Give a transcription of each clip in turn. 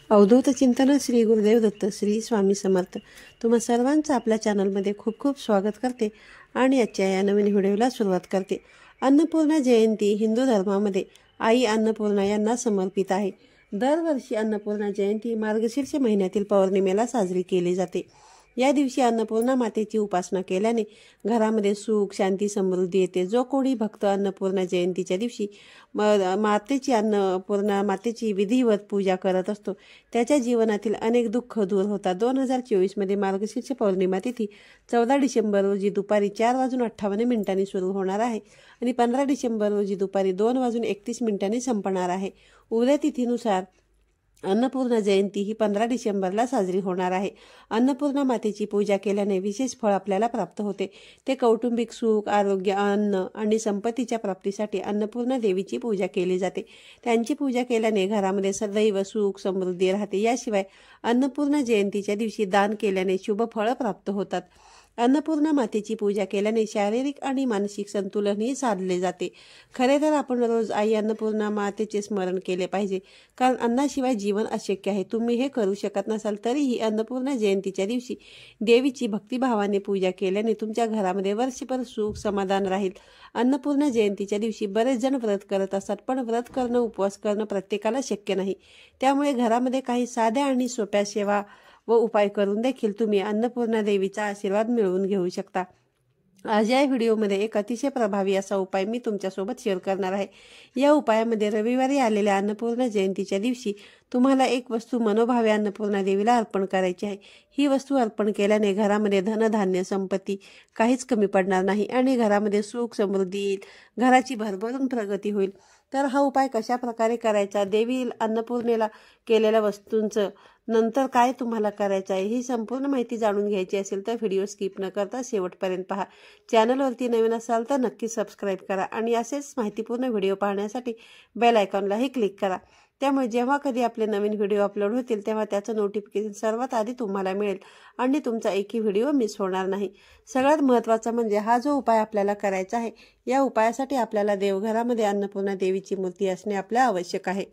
अवधूत चिंतन श्री गुरुदेव दत्त श्री स्वामी समर्थ। तुम्हा सर्वांचं आपल्या चॅनलमध्ये खूप खूप स्वागत करते आणि आजच्या या नवीन व्हिडिओला सुरुवात करते। अन्नपूर्णा जयंती हिंदू धर्मामध्ये आई अन्नपूर्णा यांना समर्पित आहे। दरवर्षी अन्नपूर्णा जयंती मार्गशीर्ष महिन्यातील पौर्णिमेला साजरी केली जाते। या दिवशी अन्नपूर्णा मातेची उपासना केल्याने घरामध्ये सुख शांती समृद्धी येते। जो कोणी भक्त अन्नपूर्णा जयंतीच्या दिवशी अन्नपूर्णा मातेची विधिवत पूजा करत असतो त्याच्या जीवनातील अनेक दुःख दूर होतात। 2024 मध्ये मार्गशीर्ष पौर्णिमा तिथी 14 डिसेंबर रोजी दुपारी 4:58 सुरू होणार आहे आणि 15 डिसेंबर रोजी दुपारी 2:31 संपणार आहे। उद्या तिथीनुसार अन्नपूर्णा जयंती ही 15 डिसेंबरला साजरी होणार आहे। अन्नपूर्णा मातेची पूजा केल्याने विशेष फळ आपल्याला प्राप्त होते। ते कौटुंबिक सुख आरोग्य अन्न आणि संपत्तीच्या प्राप्तीसाठी अन्नपूर्णा देवीची पूजा केली जाते। त्यांची पूजा केल्याने घरामध्ये सदैव सुख समृद्धी राहते। याशिवाय अन्नपूर्णा जयंतीच्या दिवशी दान केल्याने शुभ फळ प्राप्त होतात। अन्नपूर्णा मातेची पूजा केल्याने शारीरिक आणि मानसिक संतुलनही साधले जाते। खरे तर आपण रोज आई अन्नपूर्णा मातेचे स्मरण केले पाहिजे, कारण अन्नाशिवाय जीवन अशक्य आहे। तुम्ही हे करू शकत नसाल तरीही अन्नपूर्णा जयंतीच्या दिवशी देवीची भक्तिभावाने पूजा केल्याने तुमच्या घरामध्ये वर्षभर सुख समाधान राहील। अन्नपूर्णा जयंतीच्या दिवशी बरेच जण व्रत करत असतात, पण व्रत करणं उपवास करणं प्रत्येकाला शक्य नाही। त्यामुळे घरामध्ये काही साध्या आणि सोप्या सेवा व उपाय करून देखील तुम्ही अन्नपूर्णा देवीचा आशीर्वाद मिळवून घेऊ शकता। आज या व्हिडिओमध्ये एक अतिशय प्रभावी असा उपाय मी तुमच्यासोबत शेअर करणार आहे। या उपायामध्ये रविवारी आलेल्या अन्नपूर्णा जयंतीच्या दिवशी तुम्हाला एक वस्तू मनोभावे अन्नपूर्णा देवीला अर्पण करायची आहे। ही वस्तू अर्पण केल्याने घरामध्ये धनधान्य संपत्ती काहीच कमी पडणार नाही आणि घरामध्ये सुख समृद्धी येईल, घराची भरभरून प्रगती होईल। तर हा उपाय कशा प्रकारे करायचा, देवी अन्नपूर्णेला केलेल्या वस्तूंचं नंतर काय तुम्हाला करायचं आहे, ही संपूर्ण माहिती जाणून घ्यायची असेल तर व्हिडिओ स्किप न करता शेवटपर्यंत पहा। चॅनलवरती नवीन असाल तर नक्की सबस्क्राईब करा आणि असेच माहितीपूर्ण व्हिडिओ पाहण्यासाठी बेल आयकॉनलाही क्लिक करा। त्यामुळे जेव्हा कधी आपले नवीन व्हिडिओ अपलोड होतील तेव्हा त्याचं नोटिफिकेशन सर्वात आधी तुम्हाला मिळेल आणि तुमचा एकही व्हिडिओ मिस होणार नाही। सगळ्यात महत्त्वाचं म्हणजे हा जो उपाय आपल्याला करायचा आहे, या उपायासाठी आपल्याला देवघरामध्ये अन्नपूर्णा देवीची मूर्ती असणे आपल्या आवश्यक आहे।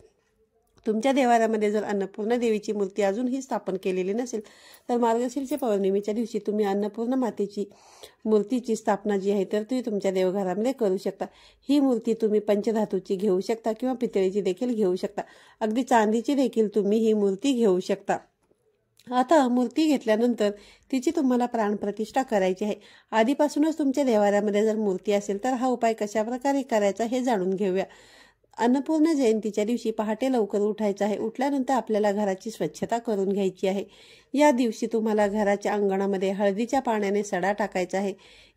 तुमच्या देवाऱ्यामध्ये जर अन्नपूर्णा देवीची मूर्ती अजूनही स्थापन केलेली नसेल तर मार्गशीर्ष पौर्णिमेच्या दिवशी तुम्ही अन्नपूर्णा मातेची मूर्तीची स्थापना जी आहे तर ती तुमच्या देवघरामध्ये करू शकता। ही मूर्ती तुम्ही पंचधातूची घेऊ शकता किंवा पितळेची देखील घेऊ शकता, अगदी चांदीची देखील तुम्ही ही मूर्ती घेऊ शकता। आता मूर्ती घेतल्यानंतर तिची तुम्हाला प्राणप्रतिष्ठा करायची आहे। आधीपासूनच तुमच्या देवाऱ्यामध्ये जर मूर्ती असेल तर हा उपाय कशा प्रकारे करायचा हे जाणून घेऊया। अन्नपूर्णा जयंतीच्या दिवशी पहाटे लवकर उठायचं आहे। उठल्यानंतर आपल्याला घराची स्वच्छता करून घ्यायची आहे। या दिवशी तुम्हाला घराच्या अंगणामध्ये हळदीच्या पाण्याने सडा टाकायचा आहे।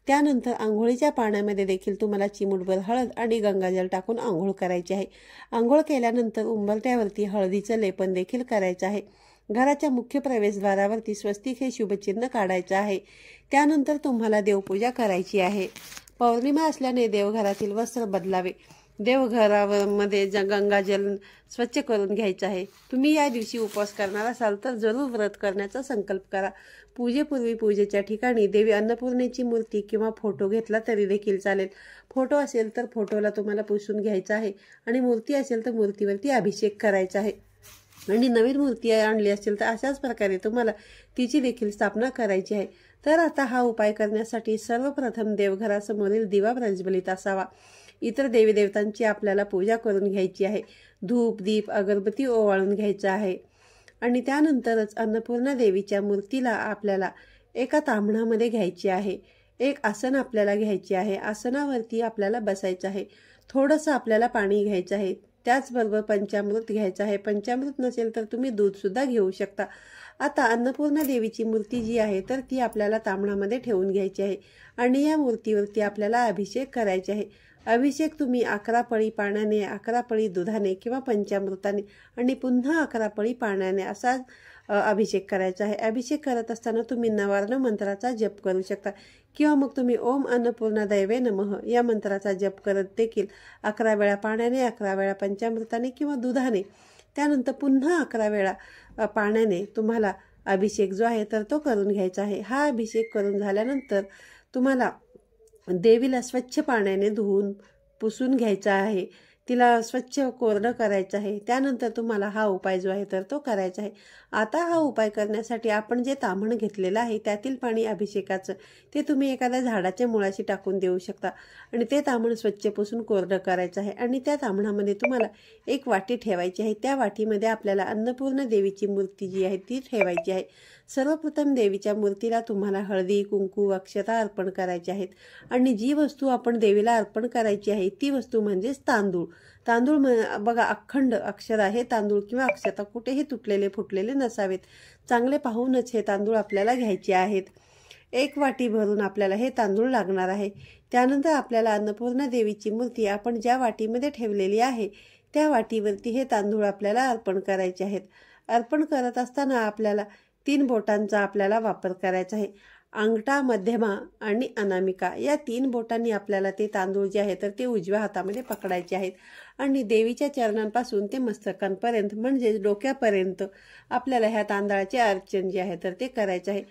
त्यानंतर आंघोळीच्या पाण्यामध्ये देखील तुम्हाला चिमूटभर हळद आणि गंगाजल टाकून आंघोळ करायची आहे। आंघोळ केल्यानंतर उंबरठ्यावरती हळदीचं लेपन देखील करायचं आहे। घराच्या मुख्य प्रवेशद्वारावरती स्वस्तिक हे शुभचिन्ह काढायचं आहे। त्यानंतर तुम्हाला देवपूजा करायची आहे। पौर्णिमा असल्याने देवघरातील वस्त्र बदलावे। देवघरामध्ये गंगाजल स्वच्छ करून घ्यायचं आहे। तुम्ही या दिवशी उपवास करणार असाल तर जरूर व्रत करण्याचा संकल्प करा। पूजेपूर्वी पूजेच्या ठिकाणी देवी अन्नपूर्णेची मूर्ती किंवा फोटो घेतला तरी देखील चालेल। फोटो असेल तर फोटोला तुम्हाला पुसून घ्यायचा आहे आणि मूर्ती असेल तर मूर्तीवरती अभिषेक करायचा आहे आणि नवीन मूर्ती आणली असेल तर अशाच प्रकारे तुम्हाला तिची देखील स्थापना करायची आहे। तर आता हा उपाय करण्यासाठी सर्वप्रथम देवघरासमोरील दिवा प्रज्वलित असावा। इतर देवी देवतांची आपल्याला पूजा करून घ्यायची आहे। धूप दीप अगरबत्ती ओवाळून घ्यायचं आहे आणि त्यानंतरच अन्नपूर्णा देवीच्या मूर्तीला आपल्याला एका ताम्हणामध्ये घ्यायची आहे। एक आसन आपल्याला घ्यायचे आहे। आसनावरती आपल्याला बसायचं आहे। थोडंसं आपल्याला पाणी घ्यायचं आहे। त्याचबरोबर पंचामृत घ्यायचं आहे। पंचामृत नसेल तर तुम्ही दूध सुद्धा घेऊ शकता। आता अन्नपूर्णा देवीची मूर्ती जी आहे तर ती आपल्याला ताम्हणामध्ये ठेवून घ्यायची आहे आणि या मूर्तीवरती आपल्याला अभिषेक करायचे आहे। अभिषेक तुम्ही 11 पळी पाण्याने 11 पळी दुधाने किंवा पंचामृताने आणि पुन्हा 11 पळी पाण्याने असा अभिषेक करायचा आहे। अभिषेक करत असताना तुम्ही नवार्ण मंत्राचा जप करू शकता किंवा मग तुम्ही ओम अन्नपूर्णा दैवे नमः या मंत्राचा जप करत देखील 11 वेळा पाण्याने 11 वेळा पंचामृताने किंवा दुधाने त्यानंतर पुन्हा 11 वेळा पाण्याने तुम्हाला अभिषेक जो आहे तर तो करून घ्यायचा आहे। हा अभिषेक करून झाल्यानंतर तुम्हाला देवीला स्वच्छ पाण्याने धुवून पुसून घ्यायचा आहे। तिला स्वच्छ कोरडं करायचं आहे. त्यानंतर तुम्हाला हा उपाय जो आहे तर तो करायचा आहे. आता हा उपाय करण्यासाठी आपण जे ताम्हण घेतलेलं आहे त्यातील पाणी अभिषेकाचं ते तुम्ही एखाद्या झाडाच्या मुळाशी टाकून देऊ शकता आणि ते ताम्हण स्वच्छ पुसून कोरडं करायचं आहे. आणि त्या ताम्हणामध्ये तुम्हाला एक वाटी ठेवायची आहे. त्या वाटीमध्ये आपल्याला अन्नपूर्णा देवीची मूर्ती जी आहे ती ठेवायची आहे. सर्वप्रथम देवीच्या मूर्तीला तुम्हाला हळदी, कुंकू, अक्षता अर्पण करायचे आहेत. आणि जी वस्तू आपण देवीला अर्पण करायची आहे ती वस्तू म्हणजेच तांदूळ. तांदूळ बघा, अखंड अक्षर आहे तांदूळ किंवा अक्षता कुठेही तुटलेले फुटलेले नसावेत. चांगले पाहूनच हे तांदूळ आपल्याला घ्यायचे आहेत. 1 वाटी भरून आपल्याला हे तांदूळ लागणार आहे. त्यानंतर आपल्याला अन्नपूर्णा देवीची मूर्ती आपण ज्या वाटीमध्ये ठेवलेली आहे त्या वाटीवरती हे तांदूळ आपल्याला अर्पण करायचे आहेत. अर्पण करत असताना आपल्याला 3 बोटांचा आपल्याला वापर करायचा आहे. अंगठा, मध्यमा आणि अनामिका या 3 बोटांनी आपल्याला ते तांदूळ जे आहे तर ते उजव्या हातामध्ये पकडायचे आहेत. आणि देवीच्या चरणांपासून ते मस्तकांपर्यंत म्हणजेच डोक्यापर्यंत आपल्याला ह्या तांदळाचे अर्चन जे आहे तर ते करायचे आहे.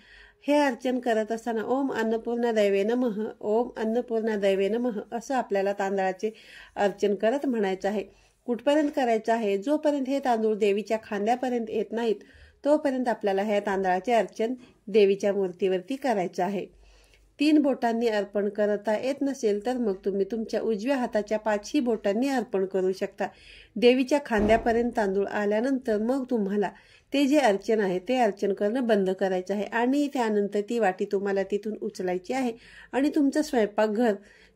हे अर्चन करत असताना ओम अन्नपूर्णा दैवे नमः, ओम अन्नपूर्णा दैवे नमः असं आपल्याला तांदळाचे अर्चन करत म्हणायचं आहे. कुठपर्यंत करायचं आहे? जोपर्यंत हे तांदूळ देवीच्या खांद्यापर्यंत येत नाहीत तोपर्यंत आपल्याला ह्या तांदळाचे अर्चन देवीच्या मूर्तीवरती करायचं आहे. 3 बोटांनी अर्पण करता येत नसेल तर मग तुम्ही तुमच्या उजव्या हाताच्या 5ही बोटांनी अर्पण करू शकता. देवीच्या खांद्यापर्यंत तांदूळ आल्यानंतर मग तुम्हाला ते जे अर्चन आहे ते अर्चन करणं बंद करायचं आहे. आणि त्यानंतर ती वाटी तुम्हाला तिथून उचलायची आहे आणि तुमचं स्वयंपाकघर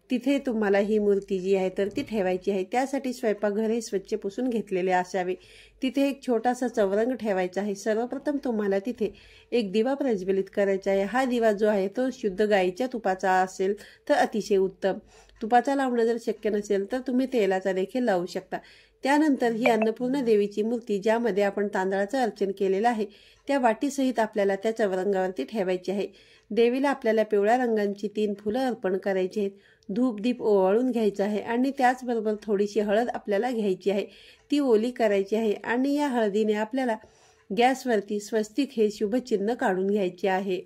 तिथे तुम्हाला ही मूर्ती जी आहे तर ती ठेवायची आहे. त्यासाठी स्वयंपाकघर हे स्वच्छ पुसून घेतलेले असावे. तिथे एक छोटासा चौरंग ठेवायचा आहे. सर्वप्रथम तुम्हाला तिथे एक दिवा प्रज्वलित करायचा आहे. हा दिवा जो आहे तो शुद्ध गाईच्या तुपाचा असेल तर अतिशय उत्तम. तुपाचा लावणं जर शक्य नसेल तर तुम्ही तेलाचा देखील लावू शकता. त्यानंतर ही अन्नपूर्णा देवीची मूर्ती ज्यामध्ये आपण तांदळाचं अर्चन केलेलं आहे त्या वाटीसहित आपल्याला त्या चौरंगावरती ठेवायची आहे. देवीला आपल्याला पिवळ्या रंगाची 3 फुलं अर्पण करायची आहेत. धूप दीप ओवाळून घ्यायचा आहे आणि त्याचबरोबर थोडीशी हळद आपल्याला घ्यायची आहे. ती ओली करायची आहे आणि या हळदीने आपल्याला गॅसवरती स्वस्तिक हे शुभचिन्ह काढून घ्यायचे आहे.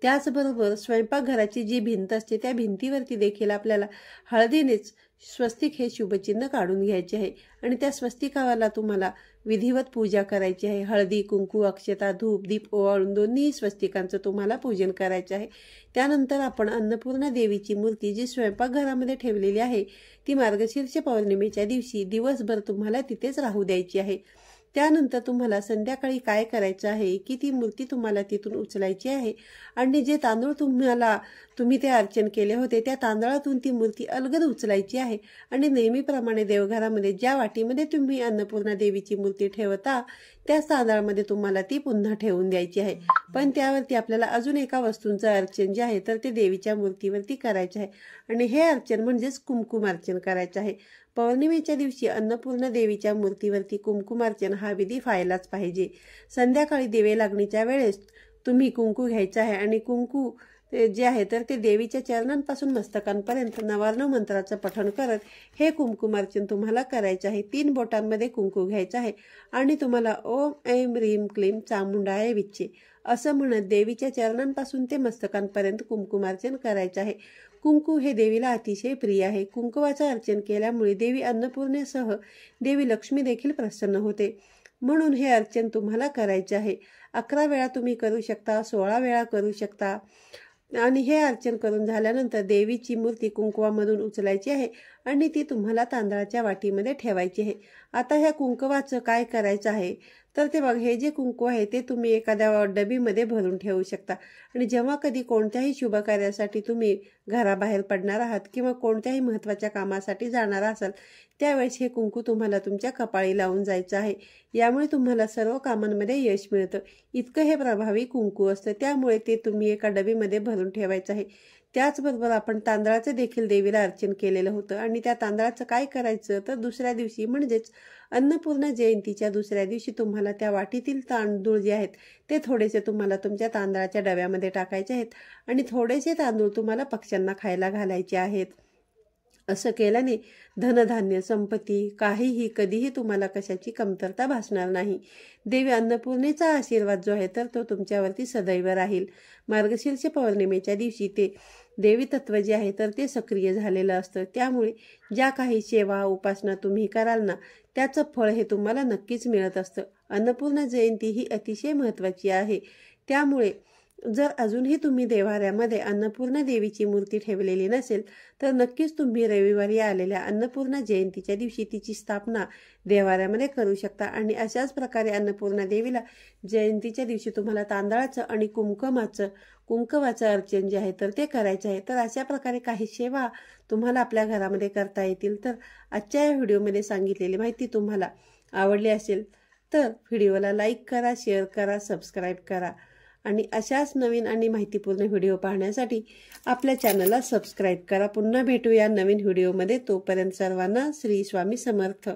त्याचबरोबर स्वयंपाकघराची जी भिंत असते त्या भिंतीवरती देखील आपल्याला हळदीनेच स्वस्तिक हे शुभचिन्ह काढून घ्यायचे आहे. आणि त्या स्वस्तिकाला तुम्हाला विधिवत पूजा करायची आहे. हळदी, कुंकू, अक्षता, धूप दीप ओवाळून दोन्ही स्वस्तिकांचं तुम्हाला पूजन करायचं आहे. त्यानंतर आपण अन्नपूर्णा देवीची मूर्ती जी स्वयंपाकघरामध्ये ठेवलेली आहे ती मार्गशीर्ष पौर्णिमेच्या दिवशी दिवसभर तुम्हाला तिथेच राहू द्यायची आहे. त्यानंतर तुम्हाला संध्याकाळी काय करायचं आहे की ती मूर्ती तुम्हाला तिथून उचलायची आहे आणि जे तांदूळ तुम्ही ते अर्चन केले होते त्या तांदळातून ती मूर्ती अलगद उचलायची आहे. आणि नेहमीप्रमाणे देवघरामध्ये ज्या वाटीमध्ये तुम्ही अन्नपूर्णा देवीची मूर्ती ठेवता त्याच तांदळामध्ये तुम्हाला ती पुन्हा ठेवून द्यायची आहे. पण त्यावरती आपल्याला अजून एका वस्तूंचं अर्चन जे आहे तर ते देवीच्या मूर्तीवरती करायचे आहे. आणि हे अर्चन म्हणजेच कुमकुमार्चन करायचं आहे. पौर्णिमेच्या दिवशी अन्नपूर्णा देवीच्या मूर्तीवरती कुंकुमार्चन हा विधी व्हायलाच पाहिजे. संध्याकाळी दिवे लागणीच्या वेळेस तुम्ही कुंकू घ्यायचं आहे आणि कुंकू जे आहे तर ते देवीच्या चरणांपासून मस्तकांपर्यंत नवार्ण मंत्राचं पठण करत हे कुंकुमार्चन तुम्हाला करायचं आहे. 3 बोटांमध्ये कुंकू घ्यायचं आहे आणि तुम्हाला ओम ऐं ह्रीं क्लीं चामुंडाय विच्चे असं म्हणत देवीच्या चरणांपासून ते मस्तकांपर्यंत कुंकुमार्चन करायचं आहे. कुंकू हे देवीला अतिशय प्रिय आहे. कुंकुवाचं अर्चन केल्यामुळे देवी अन्नपूर्णेसह देवी लक्ष्मी देखील प्रसन्न होते. म्हणून हे अर्चन तुम्हाला करायचे आहे. 11 वेळा तुम्ही करू शकता, 16 वेळा करू शकता. आणि हे अर्चन करून झाल्यानंतर देवीची मूर्ती कुंकुवामधून उचलायची आहे आणि ती तुम्हाला तांदळाच्या वाटीमध्ये ठेवायची आहे. आता ह्या कुंकवाचं काय करायचं आहे तर ते बघ, हे जे कुंकू आहे ते तुम्ही एखाद्या डबीमध्ये भरून ठेवू शकता. आणि जेव्हा कधी कोणत्याही शुभ कार्यासाठी तुम्ही घराबाहेर पडणार आहात किंवा कोणत्याही महत्त्वाच्या कामासाठी जाणार असाल त्यावेळेस हे कुंकू तुम्हाला तुमच्या कपाळी लावून जायचं आहे. यामुळे तुम्हाला सर्व कामांमध्ये यश मिळतं. इतकं हे प्रभावी कुंकू असतं. त्यामुळे ते तुम्ही एका डबीमध्ये भरून ठेवायचं आहे. त्याचबरोबर आपण तांदळाचं देखील देवीला अर्चन केलेलं होतं आणि त्या तांदळाचं काय करायचं तर दुसऱ्या दिवशी म्हणजेच अन्नपूर्णा जयंतीच्या दुसऱ्या दिवशी तुम्हाला त्या वाटीतील तांदूळ जे आहेत ते थोडेसे तुम्हाला तुमच्या तांदळाच्या डब्यामध्ये टाकायचे आहेत आणि थोडेसे तांदूळ तुम्हाला पक्ष्यांना खायला घालायचे आहेत. असं केल्याने धनधान्य संपत्ती काहीही कधीही तुम्हाला कशाची कमतरता भासणार नाही. देवी अन्नपूर्णेचा आशीर्वाद जो आहे तर तो तुमच्यावरती सदैव राहील. मार्गशीर्ष पौर्णिमेच्या दिवशी ते देवी तत्व जे आहे तर ते सक्रिय झालेलं असतं. त्यामुळे ज्या काही सेवा उपासना तुम्ही कराल ना त्याचं फळ हे तुम्हाला नक्कीच मिळत असतं. अन्नपूर्णा जयंती ही अतिशय महत्त्वाची आहे. त्यामुळे जर अजूनही तुम्ही देवाऱ्यामध्ये अन्नपूर्णा देवीची मूर्ती ठेवलेली नसेल तर नक्कीच तुम्ही रविवारी आलेल्या अन्नपूर्णा जयंतीच्या दिवशी तिची स्थापना देवाऱ्यामध्ये करू शकता. आणि अशाच प्रकारे अन्नपूर्णा देवीला जयंतीच्या दिवशी तुम्हाला तांदळाचं आणि कुंकवाचं अर्चन जे आहे तर ते करायचं आहे. तर अशा प्रकारे काही सेवा तुम्हाला आपल्या घरामध्ये करता येतील. तर आजच्या या व्हिडिओमध्ये सांगितलेली माहिती तुम्हाला आवडली असेल तर व्हिडिओला लाईक करा, शेअर करा, सबस्क्राईब करा आणि अशाच नवीन आणि माहितीपूर्ण व्हिडिओ पाहण्यासाठी आपल्या चॅनलला सबस्क्राईब करा. पुन्हा भेटूया नवीन व्हिडिओमध्ये. तोपर्यंत सर्वांना श्री स्वामी समर्थ.